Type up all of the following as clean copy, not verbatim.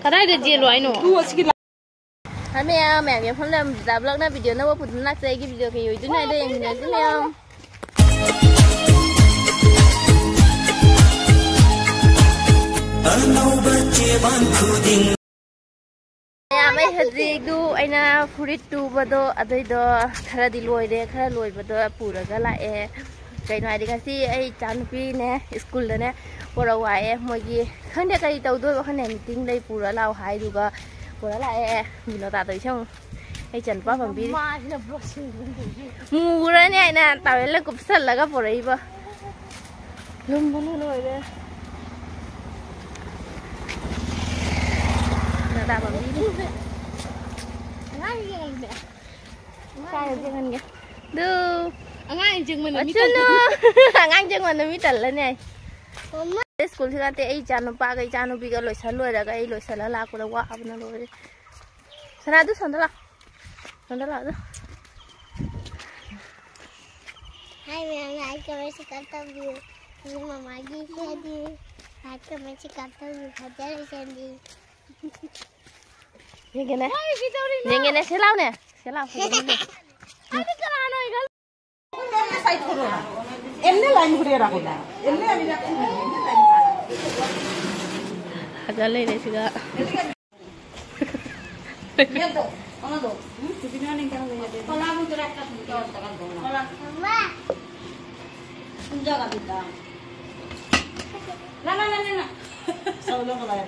kadai de je lo ai no mẹ em không làm giả vlog na video nó có phụ nát dây cái video cái youtube này đây em nhớ chứ không ya mấy hết gì du anh na furit tu bado adoi do khara di loi de khara loi bado pura ga lại cái này đi cái gì ai chan pi nè school đó nè pura wae moi gi khang de kai tàu đôi khang này meeting đây pura lao hai du ga pura lại mình nó ta tới xong ai chân quá bằng bi mù ra này nè tàu lên cục sắt là cái pura đi ba lum bún rồi đấy ta bằng đi sai rồi anh kìa đưa anh chừng mình là mít anh chừng mình là mít lên này school thì anh thấy chanu pa cái chanu pi cái lối sắn lối là cái lối sắn là cũng là quá áp nó lối sana tu sana lah tu hai mẹ ngài cho mấy cái tao view nhưng mà mai đi xe đi hai cho mấy cái tao view phải chơi xem đi như cái này sẽ lau nè sẽ lau phải cái này em này lain beri aku dah em này ada agak lele juga dia tu mana tu di sini ni kan ada kalau aku gerak kat itu tekan bola kalau mama menjaga kita la solo kalau ya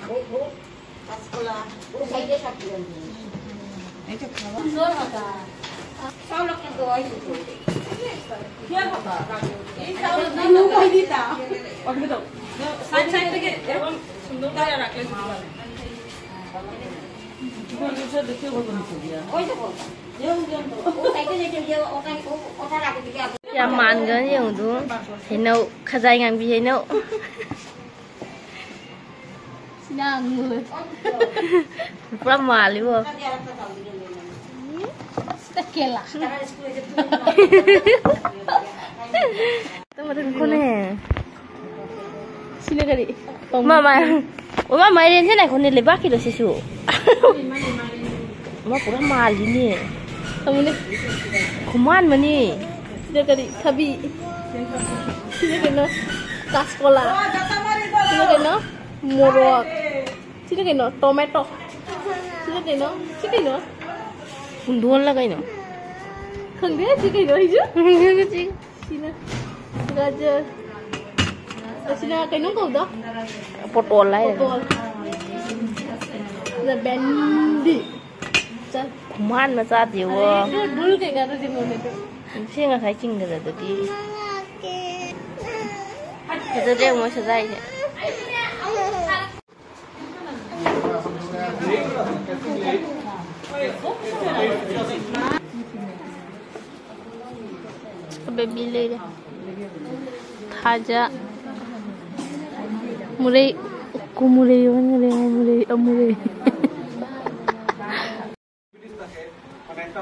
bu sekolah saya dia sakit ni itu kalau solo ada solo kan tu aja tu dia apa ini solo dulu kau kita waktu itu side lagi eram sundar kaya rakle ya man gan yung du thì nấu khazai ngang bi hay nấu đang người pura mal luôn tequila tunggu con nè sini kali mama ini thế này con này lấy bác kilo xíu mà pura mal ini kamu ni kuman mani sini kali kabi sini kena kaskola sini kena morok sini kena tomato sini kena unduan lah kayaknya không biết sini kena hijau sini gajar sini cái nóng cầu đó potol lah ya là bendi kuman masa dia dulu kayak gitu di mana tu sih nggak kayak cing gitu tadi itu dia mau selesai ya baby le taja mulai kumulai mulai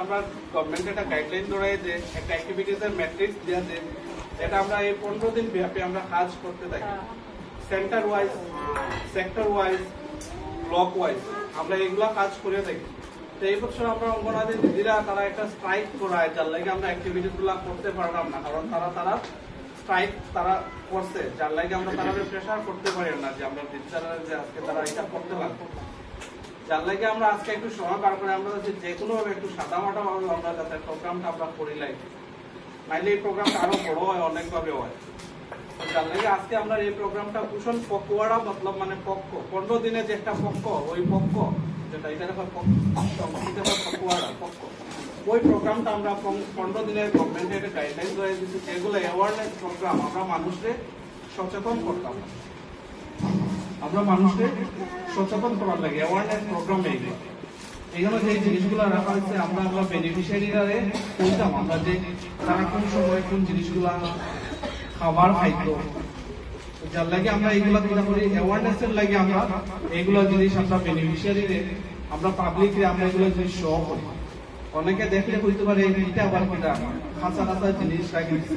আমরা government একটা guideline ধরে যে একটা অ্যাক্টিভিটিসের matrix দেয়া যে এটা আমরা এই 15 দিন ব্যাপী আমরা কাজ করতে থাকি centre wise sector wise block wise আমরা এগুলা কাজ করে থাকি তো এই বছর আমরা অঙ্গনাদি দিদিরা তারা একটা স্ট্রাইক করায় যার লাগে আমরা অ্যাক্টিভিটিস গুলা করতে পারলাম না কারণ তারা স্ট্রাইক তারা করছে যার লাগে আমরা তাদের প্রেসার করতে পারি না যে আমরা দিদিরা যে আজকে তারা এটা করতে লাগবে যার লাগে আমরা আজকে একটু সময় বার করে আমরা যে কোনো ভাবে একটু সাদামাটা ভাবে আমরা যাতে প্রোগ্রামটা আমরা করি লাইক নাইলে এই প্রোগ্রামটা আরো বড় হয় অনেকভাবে হয় যার লাগে আজকে আমরা এই প্রোগ্রামটা কুশন পকওয়াড়া মতলব মানে পক্ষ 15 দিনে যে একটা পক্ষ ওই পক্ষ যেটা এটা পকওয়াড়া পক্ষ ওই প্রোগ্রামটা আমরা 15 দিনের গভর্নমেন্টের গাইডলাইন ধরে দিচ্ছি যেগুলো অ্যাওয়ারনেস প্রোগ্রাম আমরা মানুষকে সচেতন করতাম আমরা মানুষকে সচেতন করার লাগে অ্যাওয়ারনেস প্রোগ্রাম এইগুলো যে জিনিসগুলো রাখা হয়েছে আমরা বেনিফিশিয়ারিরা বলতাম আমরা যে তারা কোন সময় কোন জিনিসগুলো খাবার খাইতো যার লাগে আমরা এইগুলা কিনা করি অ্যাওয়ারনেস এর লাগে আমরা এইগুলো জিনিস আমরা বেনিফিশিয়ারিরে আমরা পাবলিকরে আমরা এগুলো জিনিস শো করি অনেকে দেখলে হইতে পারে এটা আবার কিটা খাঁচা খাঁচা জিনিস রাখিছে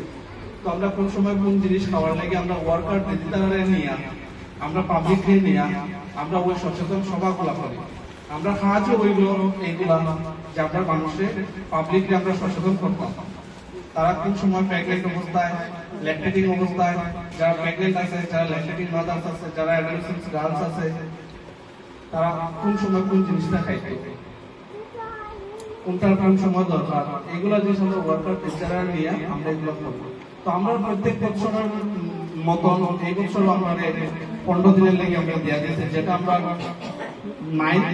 তো আমরা কোন সময় কোন জিনিস খাওয়ার লাগে আমরা ওয়ার্কার ডিজিটালে নিয়ে আমরা পাবলিককে নিয়ে আমরা ওই সচেতন সভাগুলো করি। আমরা কাজও হইল এইগুলা যে আমরা মানুষের পাবলিককে আমরা সচেতন করতাম। তারা কোন সময় প্রেগনেন্ট অবস্থায়, ল্যাকটেটিং অবস্থায়, যারা প্রেগনেন্ট আছে, যারা ল্যাকটেটিং মাদার্স আছে, যারা অ্যাডোলেসেন্ট গার্লস আছে, তারা কোন সময় কোন জিনিসটা খাইতে, কোনটার কোন সময় দরকার, এগুলো জিনিস আমরা ওয়ার্কার টিচাররা নিয়ে আমরা এগুলো করবো। তো আমরা প্রত্যেক বছরের মতন এই বছর আমরা 15 দিনের লেগে আমরা দেওয়া দিয়েছি, যেটা আমরা 9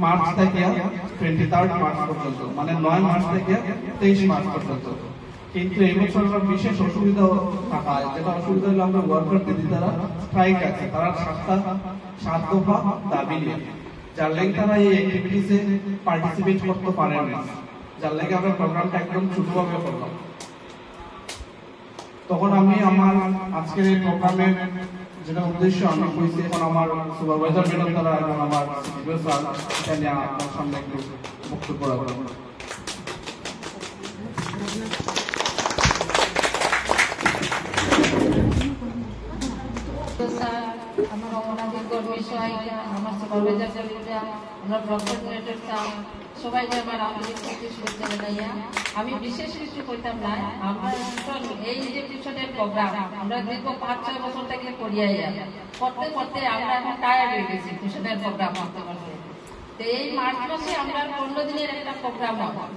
মার্চ থেকে 23 মার্চ পর্যন্ত, মানে 9 মার্চ থেকে 23 মার্চ পর্যন্ত। কিন্তু এই বছর বিশেষ অসুবিধা থাকায়, যেটা অসুবিধা হলো আমরা ওয়ার্কার দিদিরা স্ট্রাইক আছে, তারা 7 দফা দাবি নিয়ে, যার লেগে তারা এই অ্যাক্টিভিটিসে পার্টিসিপেট করতে পারেন না, যার লেগে আমরা প্রোগ্রামটা একদম ছোটভাবে করলাম। তখন আমি আমার আজকের এই প্রোগ্রামের যেটা উদ্দেশ্য আমি কইছি, এখন আমার সুপারভাইজার ম্যাডাম তারা এবং আমার সিনিয়র স্যার এখানে আমার সামনে একটু বক্তব্য রাখবেন। আমার অনাদি কর্মী সহায়িকা, আমার সুপারভাইজার কর্মীরা, আমরা ব্লক কোঅর্ডিনেটর স্যার সবাইকে আমার আন্তরিক শুভেচ্ছা জানাইয়া আমি বিশেষ কিছু কইতাম না। আমরা এই যে পিছনের প্রোগ্রাম আমরা দীর্ঘ 5-6 বছর থেকে করিয়া করতে করতে আমরা এখন টায়ার্ড হয়ে গেছি পিছনের প্রোগ্রাম করতে করতে। তো এই মার্চ মাসে আমরা 15 দিনের একটা প্রোগ্রাম হয়।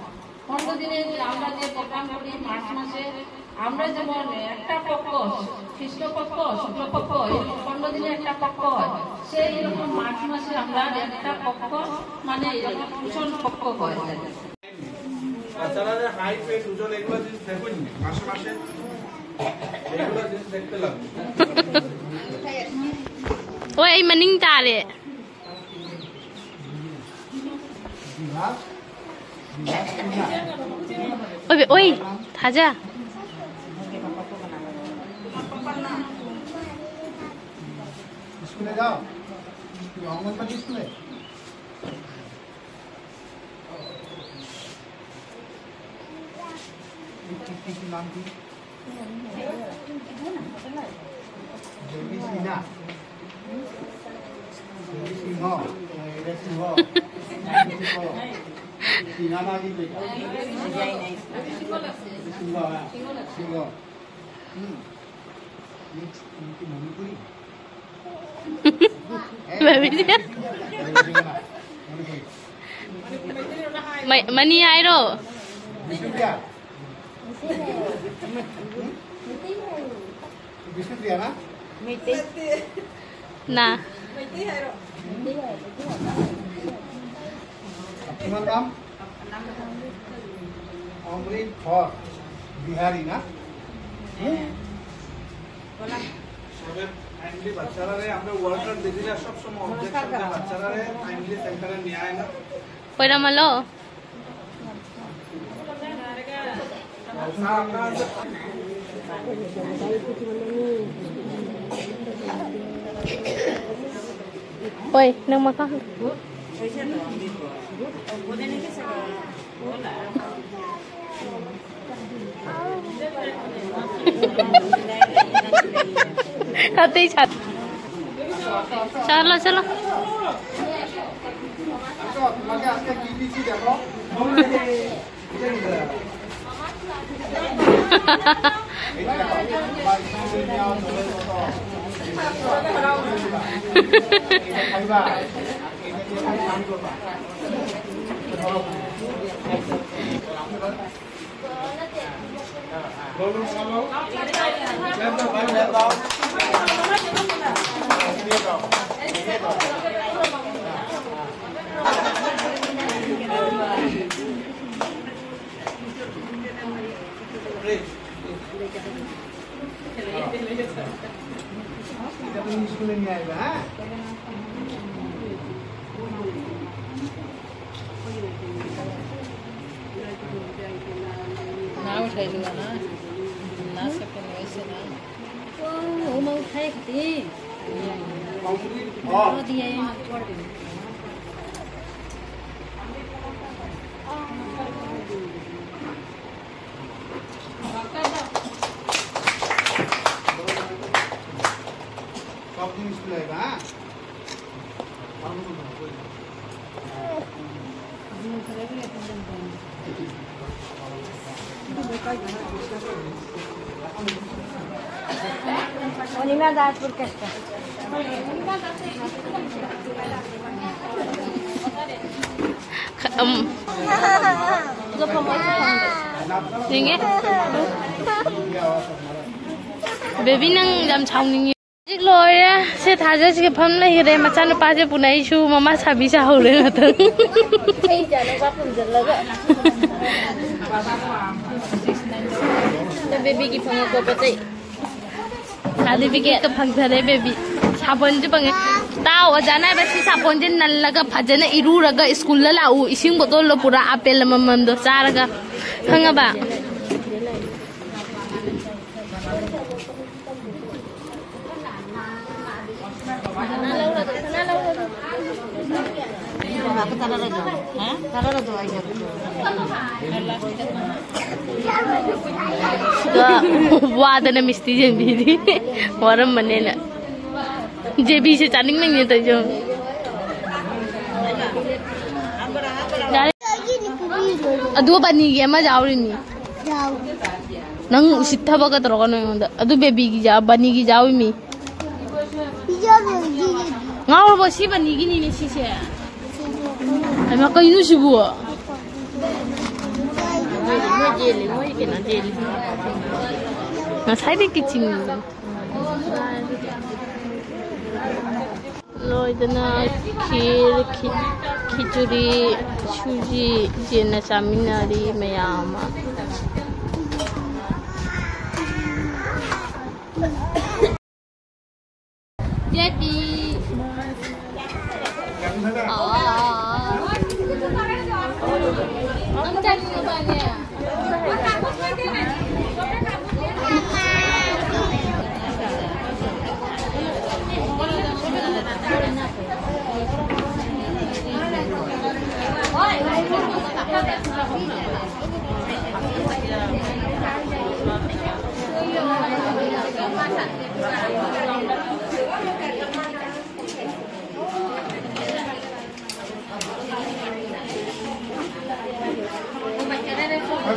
15 দিনে আমরা যে প্রোগ্রাম করি মার্চ মাসে, আমরা যেমন একটা পক্ষ কৃষ্ণপক্ষ শুক্লপক্ষ 15 দিনে একটা পক্ষ হয়, সেই রকম মার্চ মাসে আমরা একটা পক্ষ মানে এরকম ভীষণ পক্ষ হয়। বাচ্চারা হাইট ওয়েট ওজন এগুলো জিনিস দেখুন মাসে মাসে এগুলো জিনিস দেখতে লাগবে। ওই মনিং তারে ওই ওই থাজা স্কুলে যাও, অঙ্গনবাড়ি স্কুলে নাম কি? সিংহ, Manipuri mani ai ro Bishnupriya না না তোমার নাম অমৃত ধর বিহারি না? বাচ্চারা আমরা ওয়ার্কার দিদিরা সবসময় অবজেকশন বাচ্চারা টাইমলি সেন্টারে নিয়ে আয় না কইরা মালো ওই nang maka Hati chat. Chalo chalo. তোমাকে আজকে কি দিচ্ছি দেখো। স্কুলে নিয়ে আসবে। হ্যাঁ না উঠাইলো না না সেকেন্ড হয়েছে না ও মা উঠাই খাতি দিয়ে পড় দিন दिन स्कूल आएगा हाँ बेबी नंग जम छाउनिंग लोरे से थाजे से फम नहीं रे मचा न पाजे पुनाई छु ममा साबी सा हो रे त सही जाने बा पुन जलगा बेबी की फंग को पतई खाली भी के फंग धरे बेबी साबन जे बंगे ताओ जाना बस साबन जे नल्लगा फजने इरुरगा स्कूल ला लाउ इसिंग बोतल लो पूरा आपेल ममन दो चारगा खंगबा वादन मिस्ती जेबी वरम मने न जेबी से चानिंग नहीं तो जो अदु बनी गे म जावरिनी नंग उसित्थबा का तरगनो योंदा अदु बेबी की जा बनी की जाव मी ngaur bo si bani gi ni si se ai ma kai nu si bu mo jeli mo ke na jeli na sai de kitchen loi dana khir khichuri suji jena saminari mayama jadi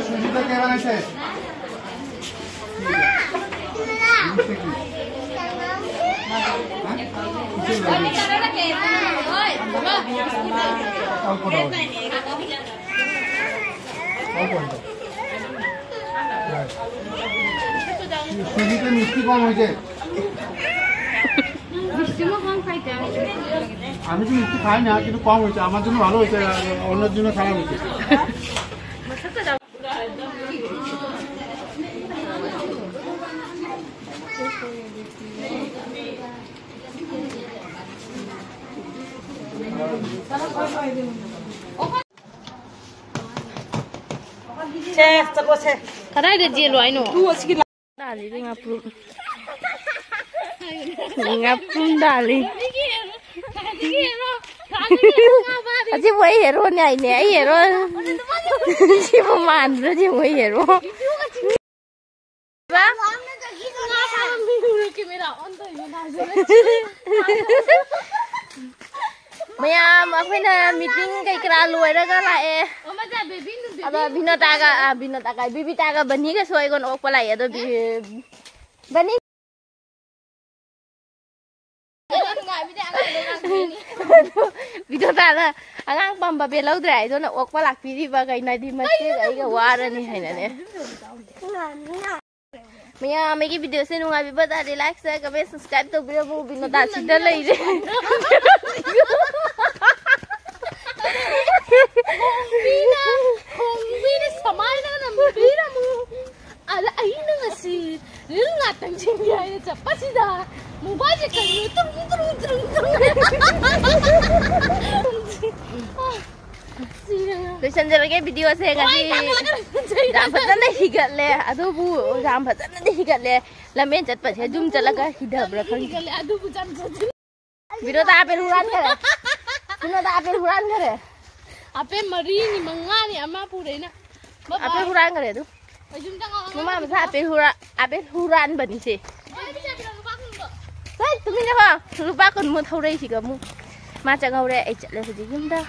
Sujita क्या बना है सुजीता मिष्टी कम हो जाए আমি তো মিষ্টি খাই না কিন্তু কম হয়েছে আমার জন্য ভালো হয়েছে অন্যের জন্য খারাপ হয়েছে kadai de jelo ai no dali ngapru dali aji moi hero nyai ne ai hero ji mo man ro ji moi hero ba ma'am अखोइना मीटिंग कैकरा लोइरगा लाए अब भिन्नताका बिबिताका बनिगा सोइगन ओकपा लाए अदो बनि भिन्नताला आगां पम्बा बेलाउद्रे आइदोना ओकपा लाक्पिरिबा गाइनादि मसे गाइगा वारनि हैनाने मैया मेगी वीडियो से नुंगा भी बता they like share comment subscribe तो बिना वो बिना दासिदा लई रे बिना समाय ना बिना मु ala ai na ngasi rin nga tang chingya ya chapasida mubaje kan tum Tuition lagi video saya ngasi jam patana higat le adu bu jam patana higat le lamen chat pa se jum chalaga hidab rakhang le adu bu jam video ta apel huran kare suno ta apel huran kare ape mari ni manga ni ama pure na apel huran kare tu jum jang mama masa apel huran bani se sai tumi นี่นะพ่อลูกบ้าคนมือเท่าไรสิกับมูมาจากเอาเลยไอ้จัดเลยสิยิ้มได้